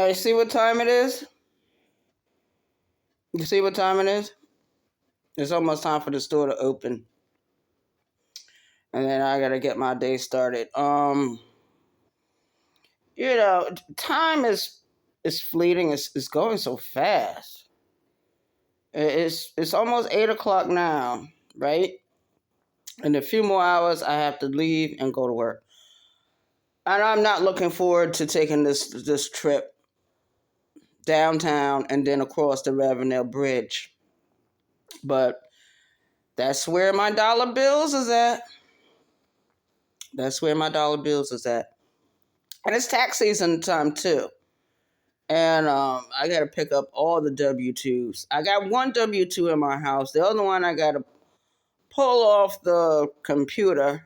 You see what time it is? You see what time it is? It's almost time for the store to open. And then I gotta get my day started. Time is fleeting. It's going so fast. It's almost 8 o'clock now, right? In a few more hours, I have to leave and go to work. And I'm not looking forward to taking this trip downtown and then across the Ravenel Bridge. But that's where my dollar bills is at. That's where my dollar bills is at. And it's tax season time too. And I got to pick up all the W-2s. I got one W-2 in my house. The other one I got to pull off the computer.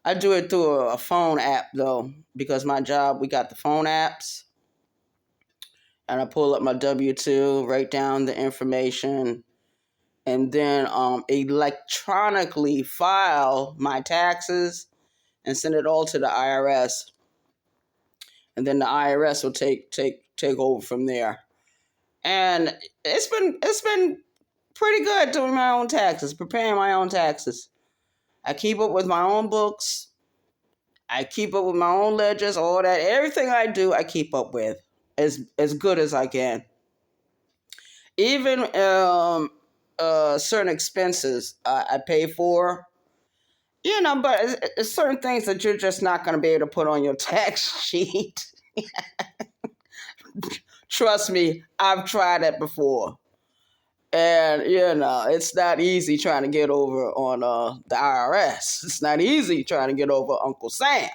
I do it through a phone app, though, because my job, we got the phone apps. And I pull up my W-2, write down the information, and then electronically file my taxes and send it all to the IRS. And then the IRS will take over from there. And it's been pretty good doing my own taxes, preparing my own taxes. I keep up with my own books. I keep up with my own ledgers, all that. Everything I do, I keep up with as good as I can. Even certain expenses I pay for, but it's certain things that you're just not going to be able to put on your tax sheet. Trust me, I've tried that before. And, it's not easy trying to get over on the IRS. It's not easy trying to get over Uncle Sam.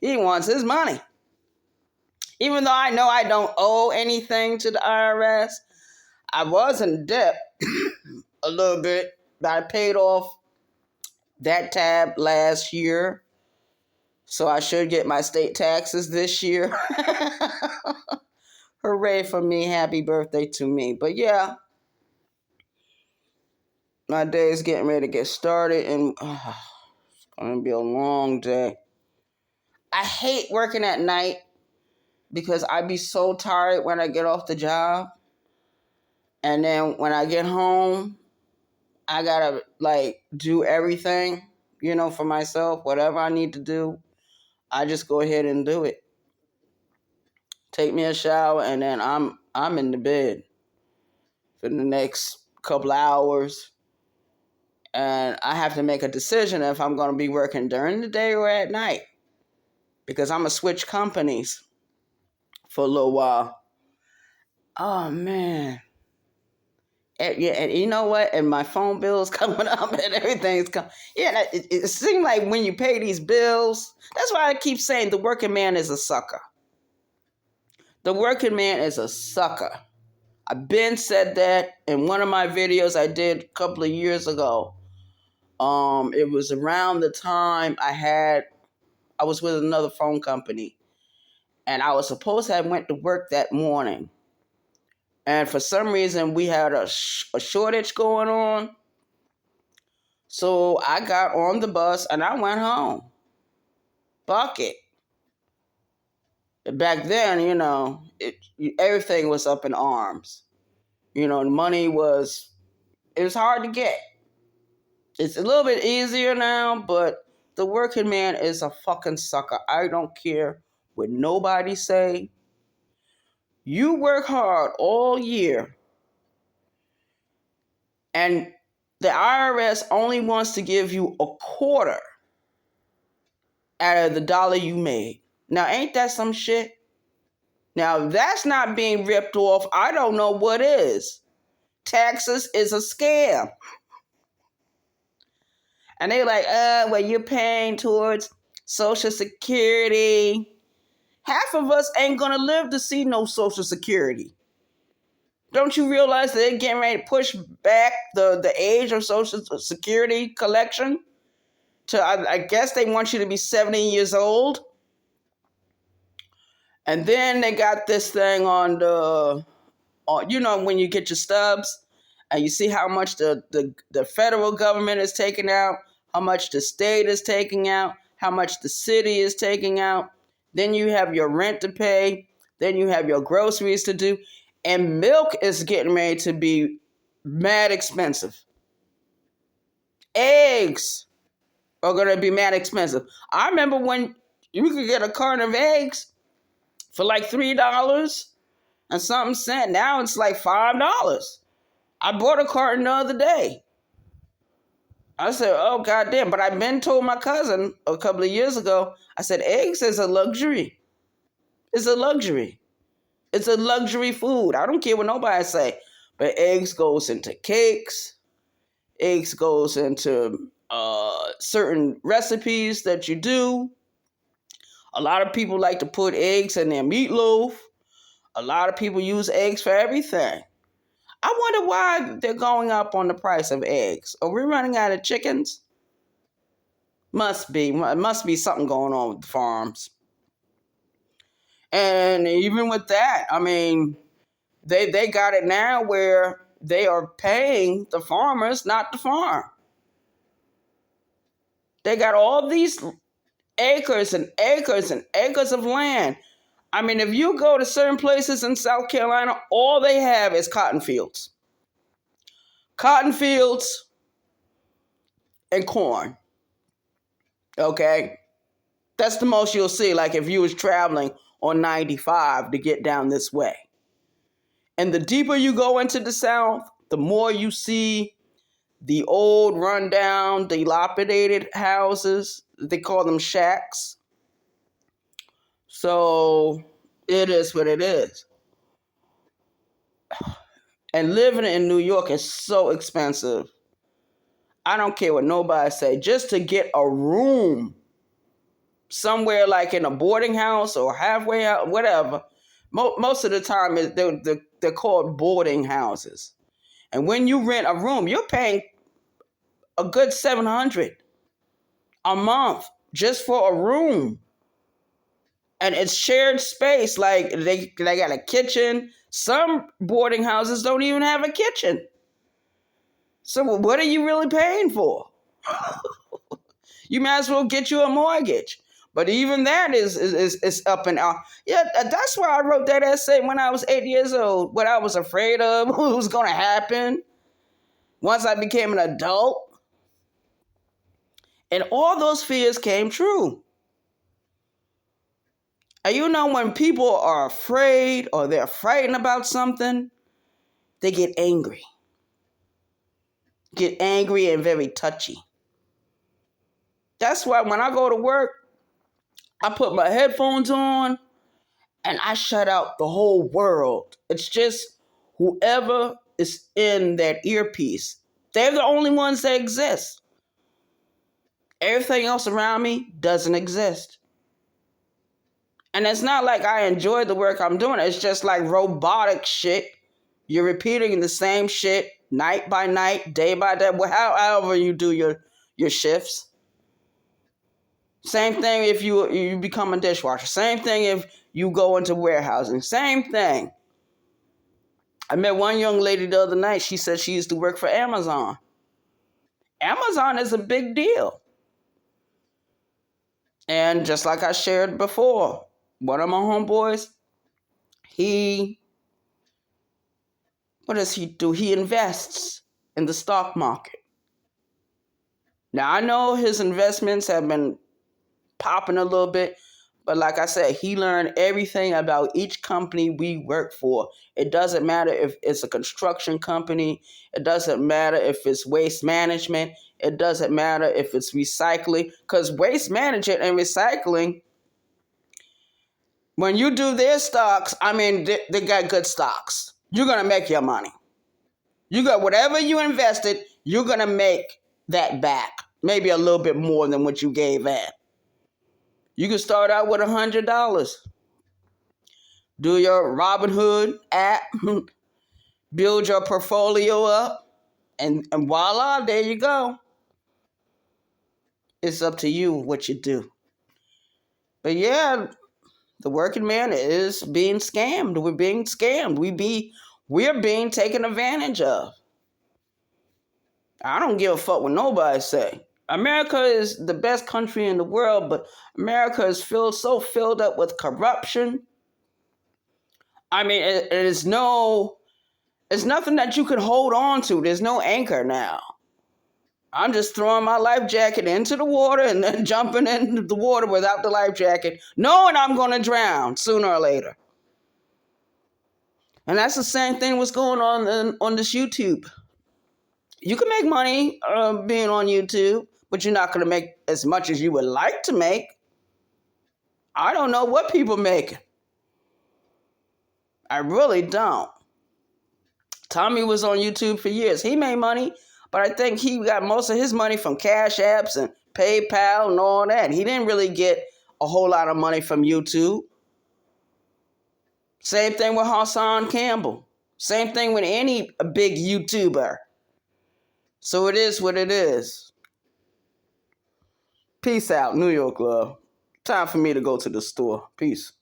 He wants his money. Even though I know I don't owe anything to the IRS, I was in debt a little bit, but I paid off that tab last year. So I should get my state taxes this year. Hooray for me. Happy birthday to me. But yeah, my day is getting ready to get started, and it's going to be a long day. I hate working at night because I be so tired when I get off the job. And then when I get home, I got to do everything, for myself. Whatever I need to do, I just go ahead and do it. Take me a shower, and then I'm in the bed for the next couple hours. And I have to make a decision if I'm going to be working during the day or at night, because I'm going to switch companies for a little while. Oh, man. And you know what? And my phone bill's coming up and everything's coming. Yeah, it seems like when you pay these bills, that's why I keep saying the working man is a sucker. The working man is a sucker. I've been said that in one of my videos I did a couple of years ago. It was around the time I was with another phone company, and I was supposed to have went to work that morning. And for some reason, we had a shortage going on. So I got on the bus and I went home. Bucket. Back then, everything was up in arms. The money it was hard to get. It's a little bit easier now, but the working man is a fucking sucker. I don't care what nobody say. You work hard all year, and the IRS only wants to give you a quarter out of the dollar you made. Now, ain't that some shit? Now, if that's not being ripped off, I don't know what is. Taxes is a scam. And they're like, well, you're paying towards Social Security. Half of us ain't going to live to see no Social Security. Don't you realize that they're getting ready to push back the age of Social Security collection? I guess they want you to be 70 years old. And then they got this thing on when you get your stubs and you see how much the federal government is taking out, how much the state is taking out, how much the city is taking out. Then you have your rent to pay. Then you have your groceries to do. And milk is getting ready to be mad expensive. Eggs are going to be mad expensive. I remember when you could get a carton of eggs for like $3 and something cent. Now it's like $5. I bought a carton the other day. I said, oh, goddamn. But I've been told my cousin a couple of years ago, I said, eggs is a luxury. It's a luxury. It's a luxury food. I don't care what nobody say. But eggs goes into cakes. Eggs goes into certain recipes that you do. A lot of people like to put eggs in their meatloaf. A lot of people use eggs for everything. I wonder why they're going up on the price of eggs. Are we running out of chickens? Must be. Must be something going on with the farms. And even with that, I mean, they got it now where they are paying the farmers not to farm. They got all these acres and acres and acres of land. I mean, if you go to certain places in South Carolina, all they have is cotton fields. Cotton fields and corn. Okay? That's the most you'll see, like if you was traveling on 95 to get down this way. And the deeper you go into the South, the more you see the old, rundown, dilapidated houses. They call them shacks. So it is what it is. And living in New York is so expensive. I don't care what nobody say. Just to get a room somewhere like in a boarding house or halfway out, whatever. Most of the time, they're called boarding houses. And when you rent a room, you're paying a good $700 a month just for a room. And it's shared space. Like they got a kitchen. Some boarding houses don't even have a kitchen. So what are you really paying for? You might as well get you a mortgage. But even that is up and out. Yeah, that's why I wrote that essay when I was 8 years old. What I was afraid of, what was going to happen once I became an adult. And all those fears came true. And you know, when people are afraid or they're frightened about something, they get angry. Get angry and very touchy. That's why when I go to work, I put my headphones on and I shut out the whole world. It's just whoever is in that earpiece. They're the only ones that exist. Everything else around me doesn't exist. And it's not like I enjoy the work I'm doing. It's just like robotic shit. You're repeating the same shit night by night, day by day, however you do your shifts. Same thing if you become a dishwasher. Same thing if you go into warehousing. Same thing. I met one young lady the other night. She said she used to work for Amazon. Amazon is a big deal. And just like I shared before, one of my homeboys, what does he do? He invests in the stock market. Now, I know his investments have been popping a little bit, but like I said, he learned everything about each company we work for. It doesn't matter if it's a construction company. It doesn't matter if it's waste management. It doesn't matter if it's recycling. Because waste management and recycling, when you do their stocks, I mean, they got good stocks. You're going to make your money. You got whatever you invested, you're going to make that back. Maybe a little bit more than what you gave in. You can start out with $100. Do your Robinhood app. Build your portfolio up. And voila, there you go. It's up to you what you do. But yeah, the working man is being scammed. We're being scammed. We're being taken advantage of. I don't give a fuck what nobody say. America is the best country in the world, but America is so filled up with corruption. I mean, it's nothing that you can hold on to. There's no anchor now. I'm just throwing my life jacket into the water and then jumping into the water without the life jacket, knowing I'm going to drown sooner or later. And that's the same thing what's going on this YouTube. You can make money being on YouTube, but you're not going to make as much as you would like to make. I don't know what people make. I really don't. Tommy was on YouTube for years. He made money, but I think he got most of his money from Cash Apps and PayPal and all that. He didn't really get a whole lot of money from YouTube. Same thing with Hassan Campbell. Same thing with any big YouTuber. So it is what it is. Peace out, New York love. Time for me to go to the store. Peace.